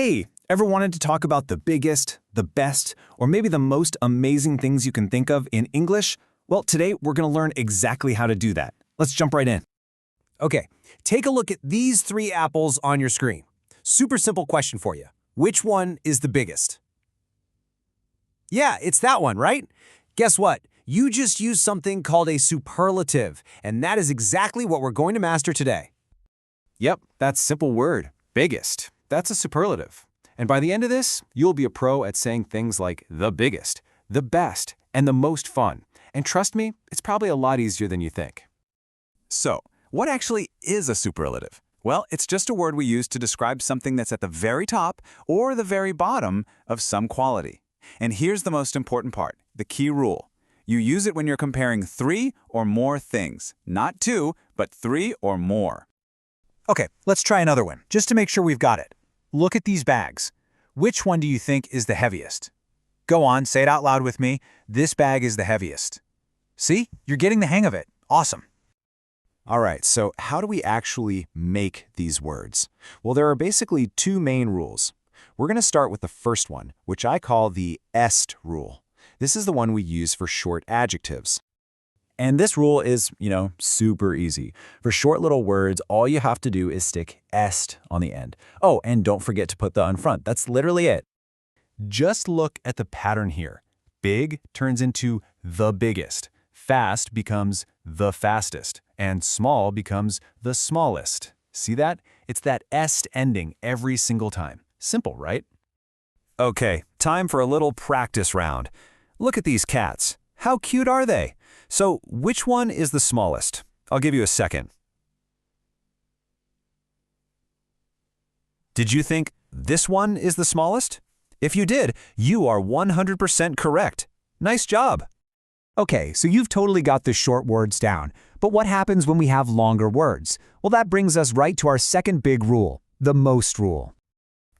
Hey, ever wanted to talk about the biggest, the best, or maybe the most amazing things you can think of in English? Well, today we're going to learn exactly how to do that. Let's jump right in. Okay, take a look at these three apples on your screen. Super simple question for you. Which one is the biggest? Yeah, it's that one, right? Guess what? You just used something called a superlative, and that is exactly what we're going to master today. Yep, that simple word, biggest. That's a superlative. And by the end of this, you'll be a pro at saying things like the biggest, the best, and the most fun. And trust me, it's probably a lot easier than you think. So, what actually is a superlative? Well, it's just a word we use to describe something that's at the very top or the very bottom of some quality. And here's the most important part, the key rule. You use it when you're comparing 3 or more things. Not 2, but 3 or more. Okay, let's try another one, just to make sure we've got it. Look at these bags. Which one do you think is the heaviest? Go on, say it out loud with me. This bag is the heaviest. See? You're getting the hang of it. Awesome. All right, so how do we actually make these words? Well, there are basically 2 main rules. We're going to start with the first one, which I call the est rule. This is the one we use for short adjectives. And this rule is, super easy. For short little words, all you have to do is stick est on the end. Oh, and don't forget to put the in front. That's literally it. Just look at the pattern here. Big turns into the biggest. Fast becomes the fastest. And small becomes the smallest. See that? It's that est ending every single time. Simple, right? Okay, time for a little practice round. Look at these cats. How cute are they? So, which one is the smallest? I'll give you a second. Did you think this one is the smallest? If you did, you are 100% correct. Nice job. Okay, so you've totally got the short words down. But what happens when we have longer words? Well, that brings us right to our second big rule, the most rule.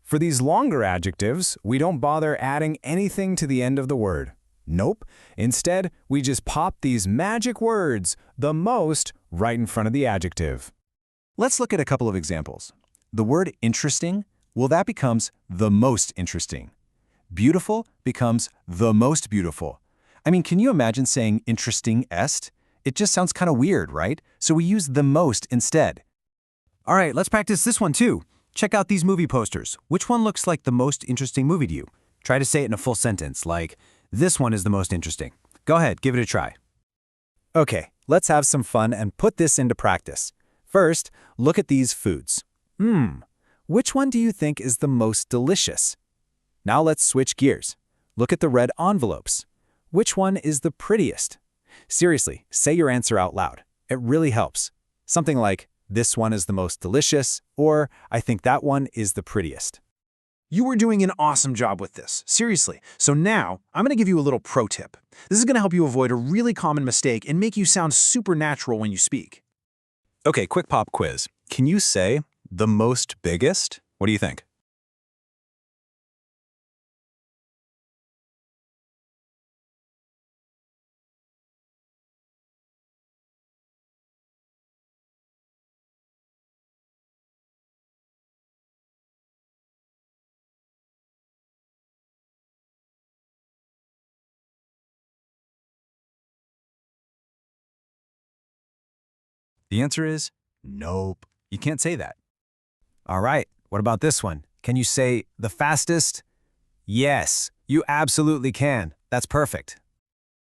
For these longer adjectives, we don't bother adding anything to the end of the word. Nope. Instead, we just pop these magic words, the most, right in front of the adjective. Let's look at a couple of examples. The word interesting, well, that becomes the most interesting. Beautiful becomes the most beautiful. I mean, can you imagine saying interesting est? It just sounds kind of weird, right? So we use the most instead. All right, let's practice this one too. Check out these movie posters. Which one looks like the most interesting movie to you? Try to say it in a full sentence, like, this one is the most interesting. Go ahead, give it a try. Okay, let's have some fun and put this into practice. First, look at these foods. Which one do you think is the most delicious? Now let's switch gears. Look at the red envelopes. Which one is the prettiest? Seriously, say your answer out loud. It really helps. Something like, this one is the most delicious, or I think that one is the prettiest. You are doing an awesome job with this, seriously. So now, I'm going to give you a little pro tip. This is going to help you avoid a really common mistake and make you sound super natural when you speak. Okay, quick pop quiz. Can you say the most biggest? What do you think? The answer is nope. You can't say that. All right, what about this one? Can you say the fastest? Yes, you absolutely can. That's perfect.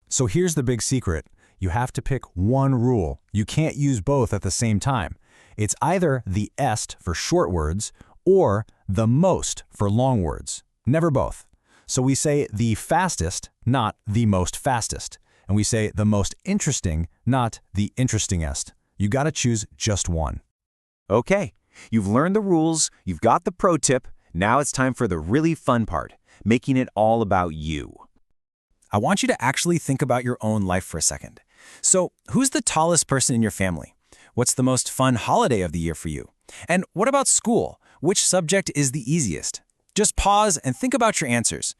So here's the big secret. You have to pick one rule. You can't use both at the same time. It's either the est for short words or the most for long words. Never both. So we say the fastest, not the most fastest. And we say the most interesting, not the interestingest. You gotta choose just one. Okay, you've learned the rules, you've got the pro tip, now it's time for the really fun part, making it all about you. I want you to actually think about your own life for a second. So, who's the tallest person in your family? What's the most fun holiday of the year for you? And what about school? Which subject is the easiest? Just pause and think about your answers.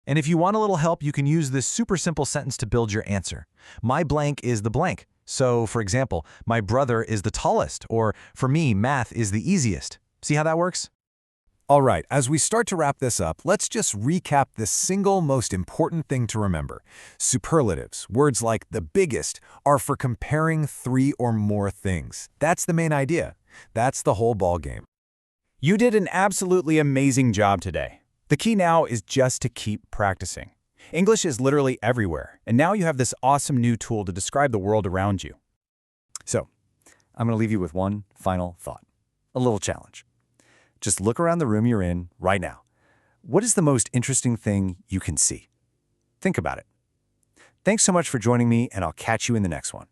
And if you want a little help, you can use this super simple sentence to build your answer. My blank is the blank. So, for example, my brother is the tallest, or for me, math is the easiest. See how that works? All right, as we start to wrap this up, let's just recap the single most important thing to remember. Superlatives, words like the biggest, are for comparing 3 or more things. That's the main idea. That's the whole ballgame. You did an absolutely amazing job today. The key now is just to keep practicing. English is literally everywhere, and now you have this awesome new tool to describe the world around you. So, I'm going to leave you with one final thought. A little challenge. Just look around the room you're in right now. What is the most interesting thing you can see? Think about it. Thanks so much for joining me, and I'll catch you in the next one.